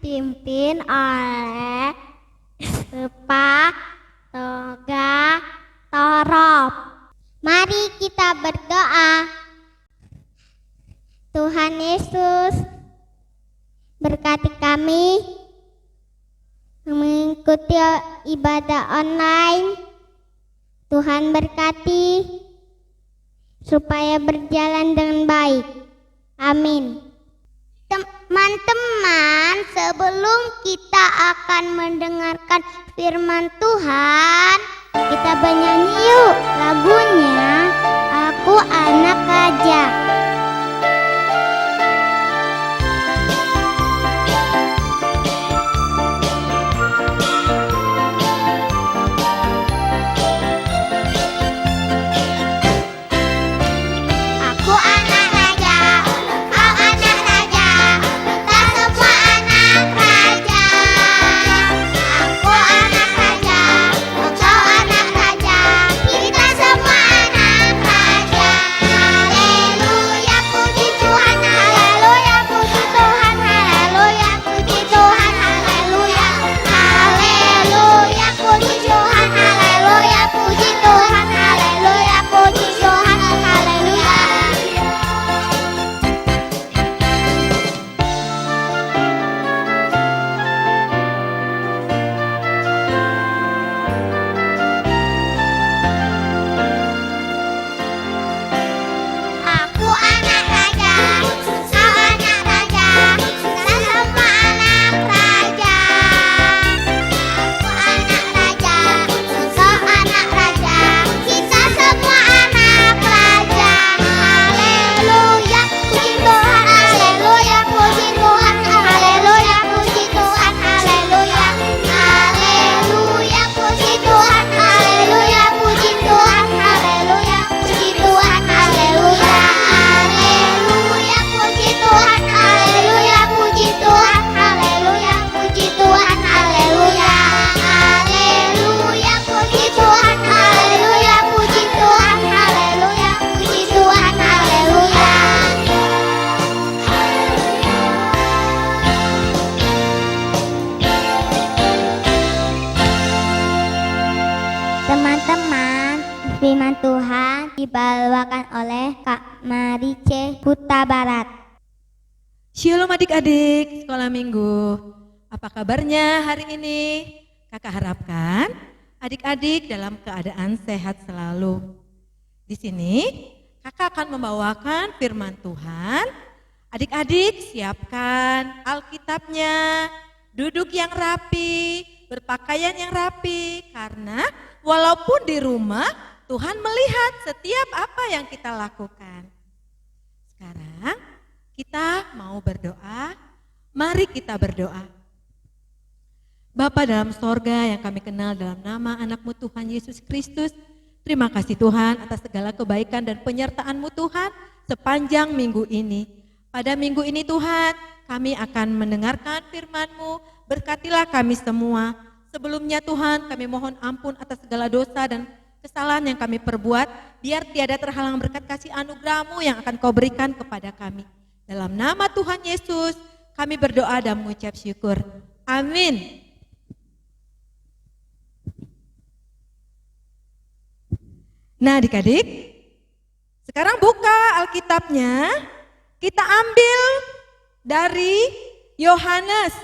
dipimpin oleh Sepa Toga Torop. Mari kita berdoa. Tuhan Yesus, berkati kami mengikuti ibadah online. Tuhan berkati supaya berjalan dengan baik. Amin. Teman-teman, sebelum kita akan mendengarkan firman Tuhan, kita bernyanyi yuk lagunya Aku Anak Raja. Teman-teman, firman Tuhan dibawakan oleh Kak Marice Huta Barat. Shalom adik-adik sekolah minggu. Apa kabarnya hari ini? Kakak harapkan adik-adik dalam keadaan sehat selalu. Di sini kakak akan membawakan firman Tuhan. Adik-adik siapkan Alkitabnya, duduk yang rapi, berpakaian yang rapi, karena walaupun di rumah, Tuhan melihat setiap apa yang kita lakukan. Sekarang kita mau berdoa, mari kita berdoa. Bapa dalam sorga yang kami kenal dalam nama anak-Mu Tuhan Yesus Kristus, terima kasih Tuhan atas segala kebaikan dan penyertaan-Mu Tuhan sepanjang minggu ini. Pada minggu ini Tuhan, kami akan mendengarkan firman-Mu, berkatilah kami semua. Sebelumnya Tuhan, kami mohon ampun atas segala dosa dan kesalahan yang kami perbuat, biar tiada terhalang berkat kasih anugerah-Mu yang akan Kau berikan kepada kami. Dalam nama Tuhan Yesus, kami berdoa dan mengucap syukur. Amin. Nah adik-adik, sekarang buka Alkitabnya, kita ambil dari Yohanes,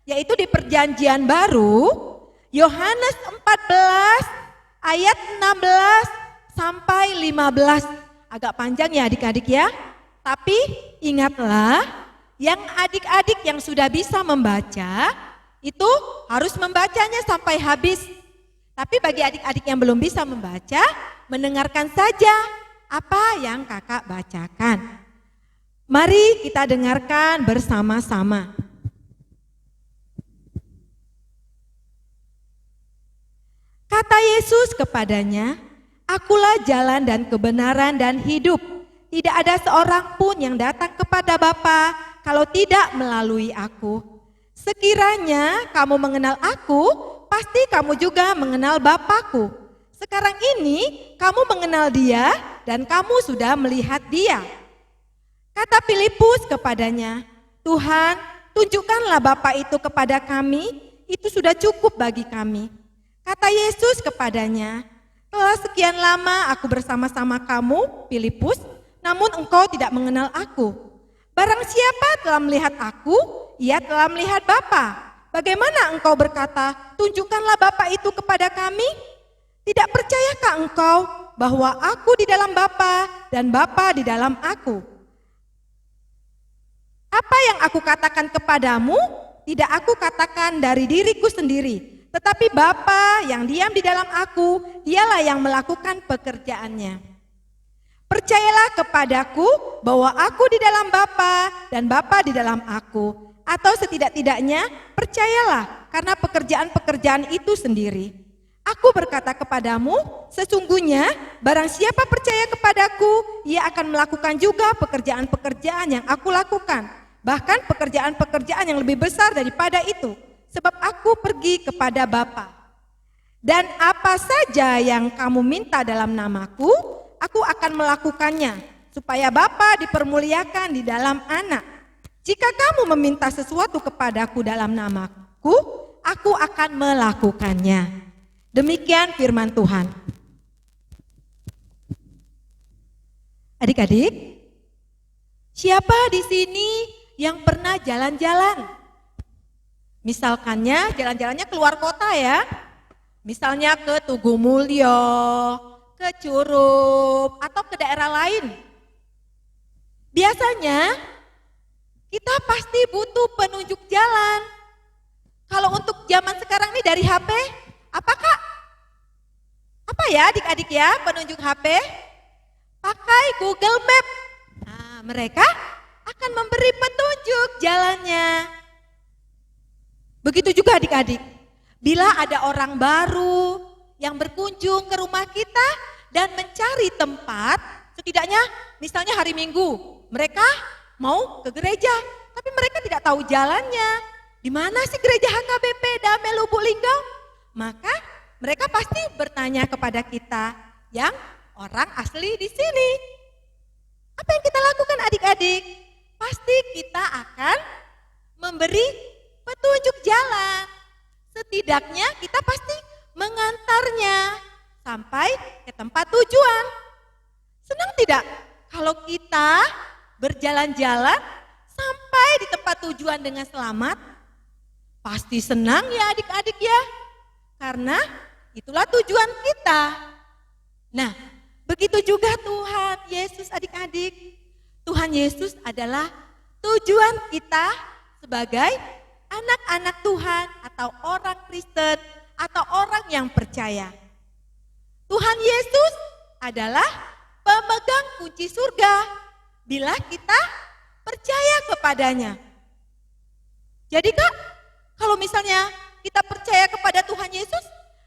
yaitu di Perjanjian Baru, Yohanes 14 ayat 16 sampai 15. Agak panjang ya adik-adik ya. Tapi ingatlah, yang adik-adik yang sudah bisa membaca itu harus membacanya sampai habis. Tapi bagi adik-adik yang belum bisa membaca, mendengarkan saja apa yang kakak bacakan. Mari kita dengarkan bersama-sama. Kata Yesus kepadanya, Akulah jalan dan kebenaran dan hidup. Tidak ada seorang pun yang datang kepada Bapa kalau tidak melalui aku. Sekiranya kamu mengenal aku, pasti kamu juga mengenal Bapa-Ku. Sekarang ini kamu mengenal Dia dan kamu sudah melihat Dia. Kata Filipus kepadanya, Tuhan, tunjukkanlah Bapa itu kepada kami, itu sudah cukup bagi kami. Kata Yesus kepadanya, telah sekian lama aku bersama-sama kamu, Filipus, namun engkau tidak mengenal aku. Barang siapa telah melihat aku, ia telah melihat Bapa. Bagaimana engkau berkata, tunjukkanlah Bapa itu kepada kami? Tidak percayakah engkau bahwa aku di dalam Bapa dan Bapa di dalam aku? Apa yang aku katakan kepadamu, tidak aku katakan dari diriku sendiri, tetapi Bapa yang diam di dalam aku, dialah yang melakukan pekerjaannya. Percayalah kepadaku bahwa aku di dalam Bapa dan Bapa di dalam aku, atau setidak-tidaknya percayalah karena pekerjaan-pekerjaan itu sendiri. Aku berkata kepadamu, sesungguhnya barang siapa percaya kepadaku, ia akan melakukan juga pekerjaan-pekerjaan yang aku lakukan. Bahkan pekerjaan-pekerjaan yang lebih besar daripada itu, sebab aku pergi kepada Bapa. Dan apa saja yang kamu minta dalam namaku, aku akan melakukannya, supaya Bapa dipermuliakan di dalam Anak. Jika kamu meminta sesuatu kepadaku dalam namaku, aku akan melakukannya. Demikian firman Tuhan. Adik-adik, siapa di sini yang pernah jalan-jalan? Misalkannya jalan-jalannya keluar kota ya. Misalnya ke Tugu Mulyo, ke Curup, atau ke daerah lain. Biasanya kita pasti butuh penunjuk jalan. Kalau untuk zaman sekarang ini dari HP, apakah? Apa ya adik-adik ya penunjuk HP? Pakai Google Map. Nah, mereka akan memberi petunjuk jalannya. Begitu juga adik-adik, bila ada orang baru yang berkunjung ke rumah kita dan mencari tempat, setidaknya misalnya hari Minggu, mereka mau ke gereja, tapi mereka tidak tahu jalannya. Di mana sih gereja HKBP Damai Lubuk Linggau? Maka mereka pasti bertanya kepada kita yang orang asli di sini. Apa yang kita lakukan adik-adik? Pasti kita akan memberi petunjuk jalan. Setidaknya kita pasti mengantarnya sampai ke tempat tujuan. Senang tidak kalau kita berjalan-jalan sampai di tempat tujuan dengan selamat? Pasti senang ya adik-adik ya, karena itulah tujuan kita. Nah, begitu juga Tuhan Yesus adik-adik. Tuhan Yesus adalah tujuan kita sebagai anak-anak Tuhan atau orang Kristen atau orang yang percaya. Tuhan Yesus adalah pemegang kunci surga bila kita percaya kepadanya. Jadi Kak, kalau misalnya kita percaya kepada Tuhan Yesus,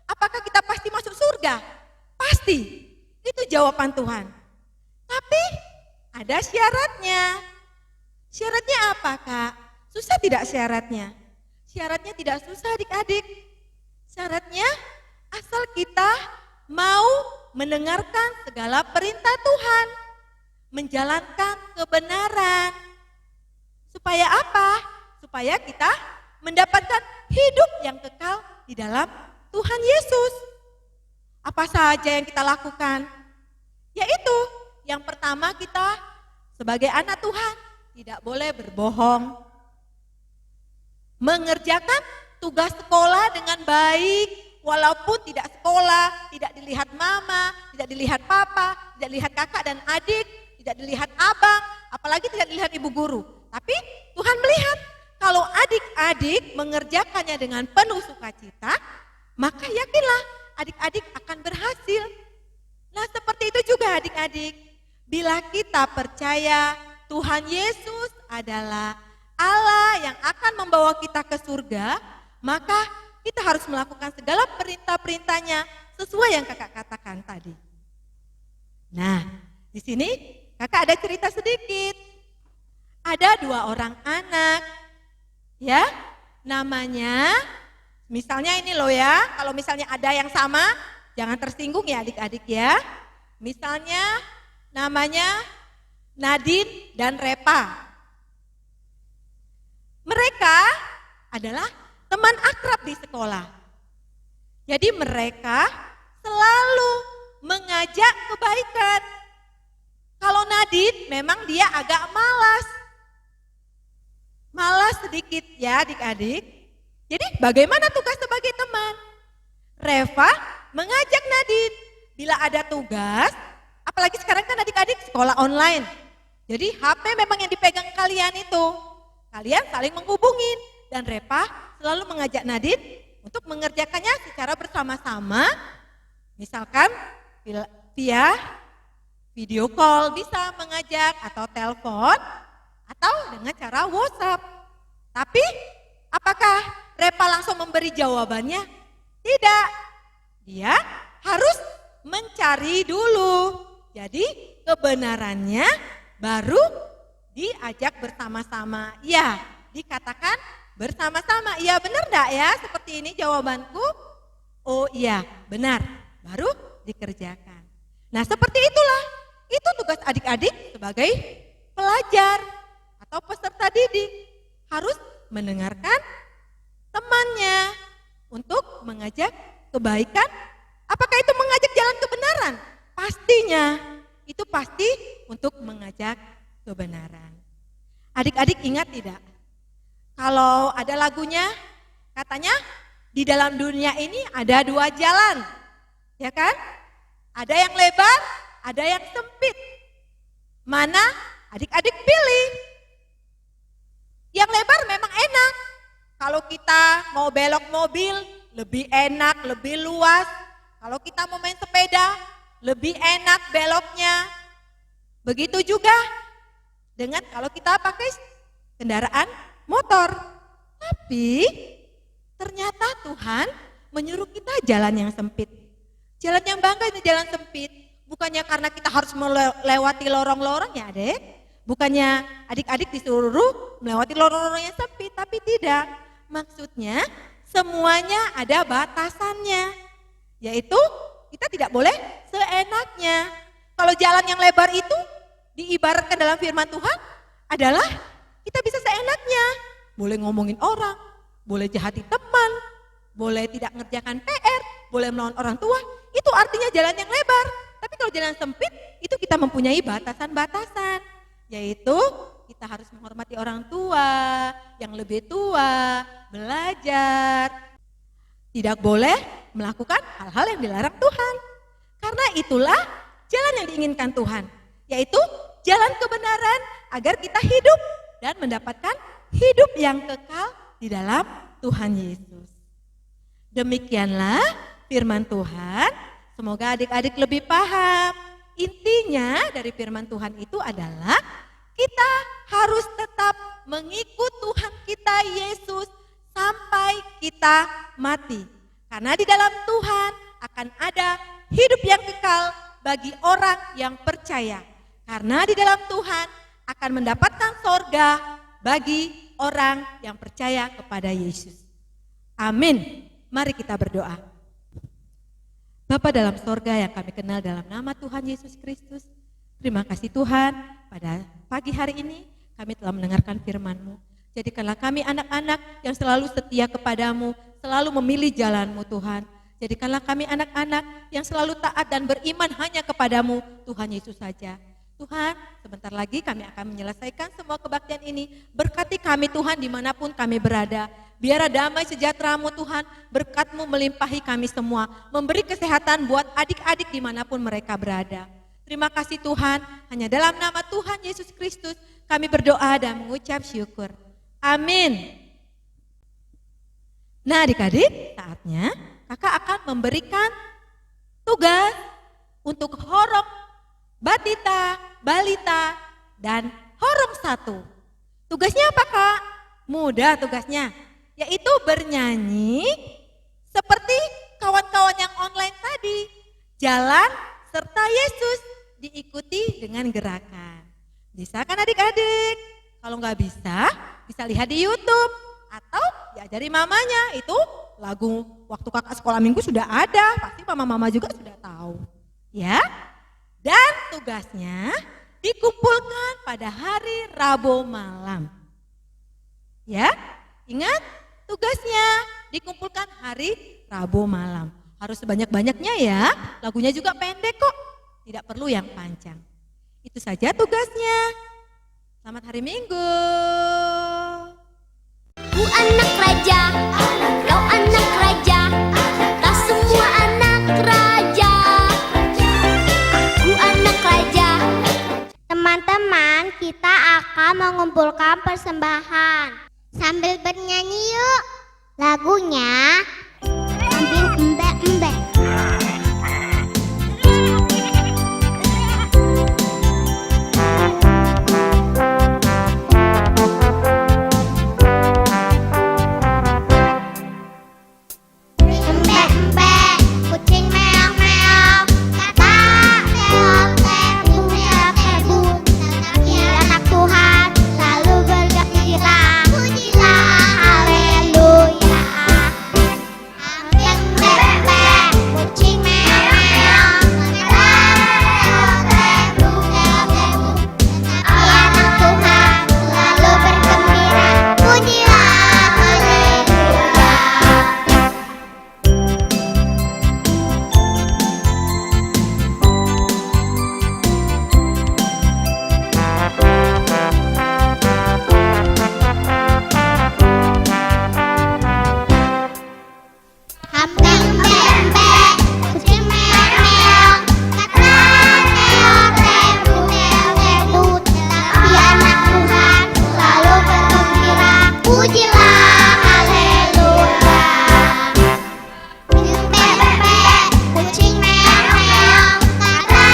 apakah kita pasti masuk surga? Pasti, itu jawaban Tuhan. Tapi ada syaratnya. Syaratnya apa Kak? Susah tidak syaratnya? Syaratnya tidak susah adik-adik. Syaratnya asal kita mau mendengarkan segala perintah Tuhan, menjalankan kebenaran. Supaya apa? Supaya kita mendapatkan hidup yang kekal di dalam Tuhan Yesus. Apa saja yang kita lakukan? Yaitu yang pertama, kita sebagai anak Tuhan tidak boleh berbohong. Mengerjakan tugas sekolah dengan baik, walaupun tidak sekolah, tidak dilihat mama, tidak dilihat papa, tidak dilihat kakak dan adik, tidak dilihat abang, apalagi tidak dilihat ibu guru. Tapi Tuhan melihat kalau adik-adik mengerjakannya dengan penuh sukacita, maka yakinlah adik-adik akan berhasil. Nah, seperti itu juga adik-adik. Bila kita percaya Tuhan Yesus adalah Allah yang akan membawa kita ke surga, maka kita harus melakukan segala perintah-perintahnya sesuai yang kakak katakan tadi. Nah, di sini kakak ada cerita sedikit. Ada 2 orang anak, ya, namanya, misalnya ini loh ya, kalau misalnya ada yang sama, jangan tersinggung ya adik-adik ya. Misalnya namanya Nadine dan Repa. Mereka adalah teman akrab di sekolah. Jadi mereka selalu mengajak kebaikan. Kalau Nadine memang dia agak malas. Malas sedikit ya adik-adik. Jadi bagaimana tugas sebagai teman? Reva mengajak Nadine bila ada tugas, apalagi sekarang kan adik-adik sekolah online. Jadi HP memang yang dipegang kalian itu. Kalian saling menghubungin dan Reva selalu mengajak Nadine untuk mengerjakannya secara bersama-sama. Misalkan via video call bisa mengajak atau telepon atau dengan cara WhatsApp. Tapi apakah Reva langsung memberi jawabannya? Tidak. Dia harus mencari dulu. Jadi kebenarannya baru diajak bersama-sama. Ya, dikatakan bersama-sama. Iya benar enggak ya? Seperti ini jawabanku. Oh iya, benar. Baru dikerjakan. Nah, seperti itulah. Itu tugas adik-adik sebagai pelajar atau peserta didik. Harus mendengarkan temannya untuk mengajak kebaikan. Apakah itu mengajak jalan kebenaran? Pastinya. Itu pasti untuk mengajak kebenaran. Adik-adik ingat tidak? Kalau ada lagunya, katanya di dalam dunia ini ada dua jalan. Ya kan? Ada yang lebar, ada yang sempit. Mana adik-adik pilih? Yang lebar memang enak. Kalau kita mau belok mobil, lebih enak, lebih luas. Kalau kita mau main sepeda, lebih enak beloknya. Begitu juga dengan kalau kita pakai kendaraan motor. Tapi ternyata Tuhan menyuruh kita jalan yang sempit. Jalan yang bangga itu jalan sempit. Bukannya karena kita harus melewati lorong-lorong ya adik. Bukannya adik-adik disuruh melewati lorong-lorong yang sempit. Tapi tidak. Maksudnya semuanya ada batasannya. Yaitu kita tidak boleh seenaknya. Kalau jalan yang lebar itu diibaratkan dalam firman Tuhan adalah kita bisa seenaknya. Boleh ngomongin orang, boleh jahati teman, boleh tidak ngerjakan PR, boleh melawan orang tua. Itu artinya jalan yang lebar. Tapi kalau jalan sempit itu kita mempunyai batasan-batasan. Yaitu kita harus menghormati orang tua, yang lebih tua, belajar. Tidak boleh melakukan hal-hal yang dilarang Tuhan. Karena itulah jalan yang diinginkan Tuhan. Yaitu jalan kebenaran agar kita hidup dan mendapatkan hidup yang kekal di dalam Tuhan Yesus. Demikianlah firman Tuhan. Semoga adik-adik lebih paham. Intinya dari firman Tuhan itu adalah kita harus tetap mengikut Tuhan kita Yesus sampai kita mati. Karena di dalam Tuhan akan ada hidup yang kekal bagi orang yang percaya. Karena di dalam Tuhan akan mendapatkan sorga bagi orang yang percaya kepada Yesus. Amin. Mari kita berdoa. Bapa dalam sorga yang kami kenal dalam nama Tuhan Yesus Kristus. Terima kasih Tuhan, pada pagi hari ini kami telah mendengarkan firman-Mu. Jadikanlah kami anak-anak yang selalu setia kepadamu, selalu memilih jalan-Mu Tuhan. Jadikanlah kami anak-anak yang selalu taat dan beriman hanya kepadamu Tuhan Yesus saja. Tuhan, sebentar lagi kami akan menyelesaikan semua kebaktian ini. Berkati kami Tuhan dimanapun kami berada. Biar damai sejahtera-Mu Tuhan, berkat-Mu melimpahi kami semua. Memberi kesehatan buat adik-adik dimanapun mereka berada. Terima kasih Tuhan, hanya dalam nama Tuhan Yesus Kristus kami berdoa dan mengucap syukur. Amin. Nah adik-adik, saatnya kakak akan memberikan tugas untuk horong batita, balita, dan horong 1. Tugasnya apa kak? Mudah tugasnya, yaitu bernyanyi seperti kawan-kawan yang online tadi. Jalan serta Yesus diikuti dengan gerakan. Bisa kan adik-adik? Kalau nggak bisa, bisa lihat di YouTube. Atau diajari mamanya, itu lagu waktu kakak sekolah minggu sudah ada. Pasti mama-mama juga sudah tahu. Ya. Dan tugasnya dikumpulkan pada hari Rabu malam. Ya, ingat tugasnya dikumpulkan hari Rabu malam. Harus sebanyak-banyaknya ya, lagunya juga pendek kok, tidak perlu yang panjang. Itu saja tugasnya. Selamat hari Minggu. Ku anak raja, kau anak raja, kita semua anak raja. Ku anak raja. Teman-teman, kita akan mengumpulkan persembahan. Sambil bernyanyi yuk. Lagunya ambil embek-embek. Embek-embek, kucing meong-meong, kata meong-meong, meong-meong. Tetapi anak Tuhan selalu bergembira. Pujilah, haleluya. Embek-embek, kucing meong-meong, kata meong-meong, meong-meong. Tetapi anak Tuhan selalu bergembira. Pujilah, haleluya. Embek-embek, kucing meong-meong, kata meong-meong, meong-meong. Tetapi anak Tuhan selalu bergembira. Pujilah, haleluya. Embek-embek, kucing meong-meong, kata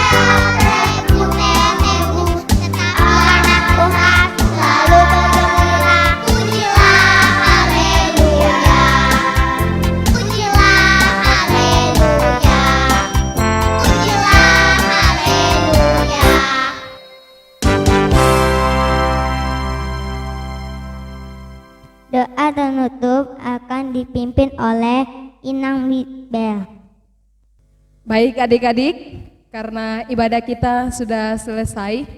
meong-meong, meong-meong. Tetapi anak Tuhan selalu bergembira. Pujilah, haleluya. Pujilah, haleluya. Pujilah, haleluya. Doa penutup akan dipimpin oleh Inang Bibel. Baik adik-adik, karena ibadah kita sudah selesai,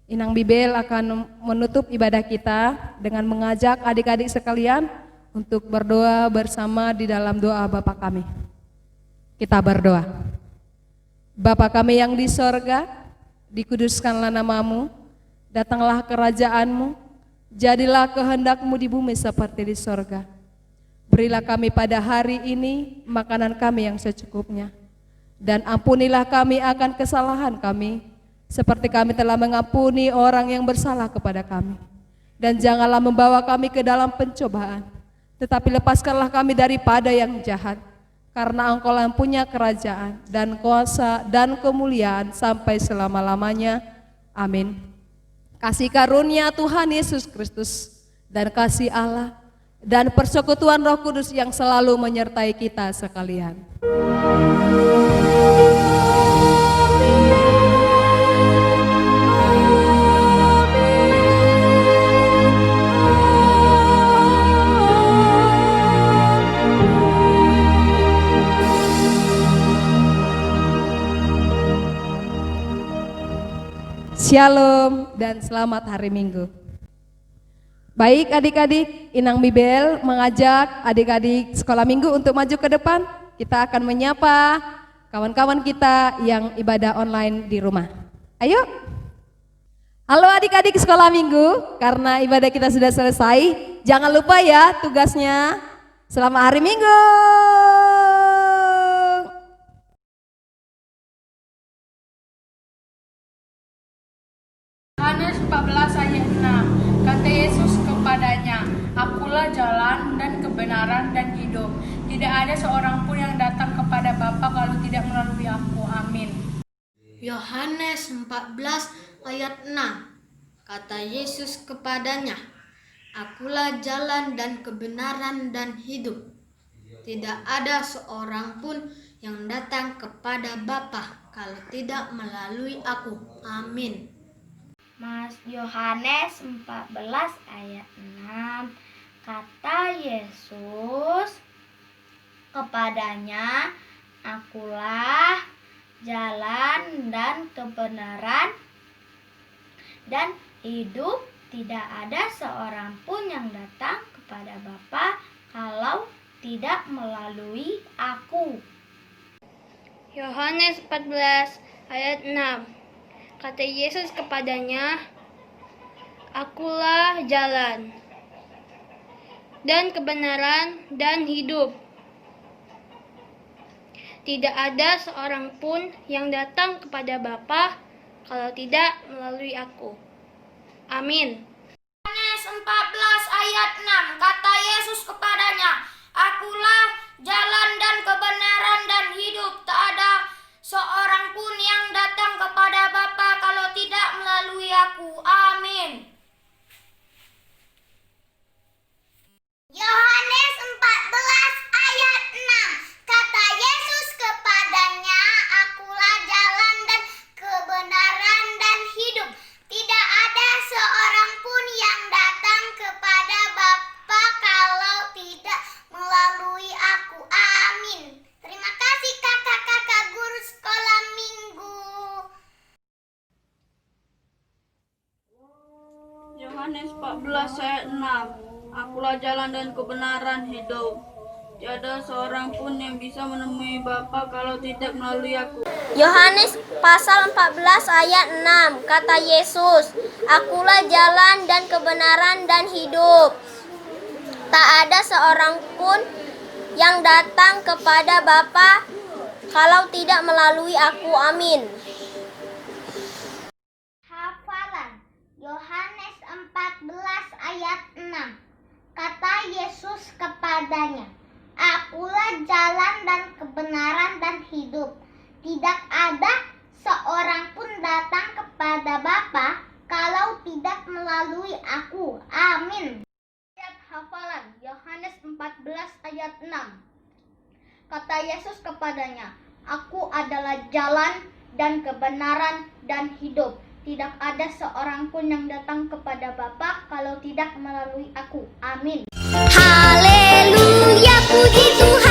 Inang Bibel akan menutup ibadah kita dengan mengajak adik-adik sekalian untuk berdoa bersama di dalam doa Bapa kami. Kita berdoa. Bapa kami yang di sorga, dikuduskanlah namamu, datanglah kerajaanmu, jadilah kehendakmu di bumi seperti di sorga. Berilah kami pada hari ini makanan kami yang secukupnya. Dan ampunilah kami akan kesalahan kami, seperti kami telah mengampuni orang yang bersalah kepada kami. Dan janganlah membawa kami ke dalam pencobaan, tetapi lepaskanlah kami daripada yang jahat. Karena Engkau yang punya kerajaan dan kuasa dan kemuliaan sampai selama-lamanya. Amin. Kasih karunia Tuhan Yesus Kristus dan kasih Allah dan persekutuan Roh Kudus yang selalu menyertai kita sekalian. Shalom dan selamat hari Minggu. Baik adik-adik, Inang Bibel mengajak adik-adik sekolah minggu untuk maju ke depan. Kita akan menyapa kawan-kawan kita yang ibadah online di rumah. Ayo. Halo adik-adik sekolah minggu, karena ibadah kita sudah selesai, jangan lupa ya tugasnya. Selamat hari Minggu. Yohanes 14 ayat 6, kata Yesus kepadanya, Akulah jalan dan kebenaran dan hidup. Tidak ada seorang pun yang datang kepada Bapa kalau tidak melalui aku. Amin. Yohanes 14 ayat 6, kata Yesus kepadanya, Akulah jalan dan kebenaran dan hidup. Tidak ada seorang pun yang datang kepada Bapa kalau tidak melalui aku. Amin. Mas Yohanes 14 ayat 6, kata Yesus kepadanya, Akulah jalan dan kebenaran dan hidup. Tidak ada seorang pun yang datang kepada Bapa kalau tidak melalui aku. Yohanes 14 ayat 6. Kata Yesus kepadanya, "Akulah jalan dan kebenaran dan hidup. Tidak ada seorang pun yang datang kepada Bapa kalau tidak melalui aku." Amin. Yohanes 14 ayat 6. Kata Yesus kepadanya, "Akulah jalan dan kebenaran dan hidup. Tak ada seorang pun yang datang kepada Bapa kalau tidak melalui aku." Amin. Yohanes 14 ayat 6. Kata Yesus kepadanya, "Akulah jalan dan kebenaran dan hidup. Tidak ada seorang pun yang datang kepada Bapa kalau tidak melalui aku." Amin. Terima kasih kakak-kakak guru sekolah minggu. Yohanes 14 ayat 6. Akulah jalan dan kebenaran hidup. Tiada seorang pun yang bisa menemui Bapa kalau tidak melalui aku. Yohanes pasal 14 ayat 6. Kata Yesus, "Akulah jalan dan kebenaran dan hidup. Tak ada seorang pun yang datang kepada Bapa kalau tidak melalui aku." Amin. Hafalan Yohanes 14 ayat 6. Kata Yesus kepadanya, "Akulah jalan dan kebenaran dan hidup. Tidak ada seorang pun datang kepada Bapa kalau tidak melalui aku." Amin. Ayat hafalan Yohanes 14 ayat 6. Kata Yesus kepadanya, "Aku adalah jalan dan kebenaran dan hidup. Tidak ada seorang pun yang datang kepada Bapa kalau tidak melalui aku." Amin. Haleluya, puji Tuhan.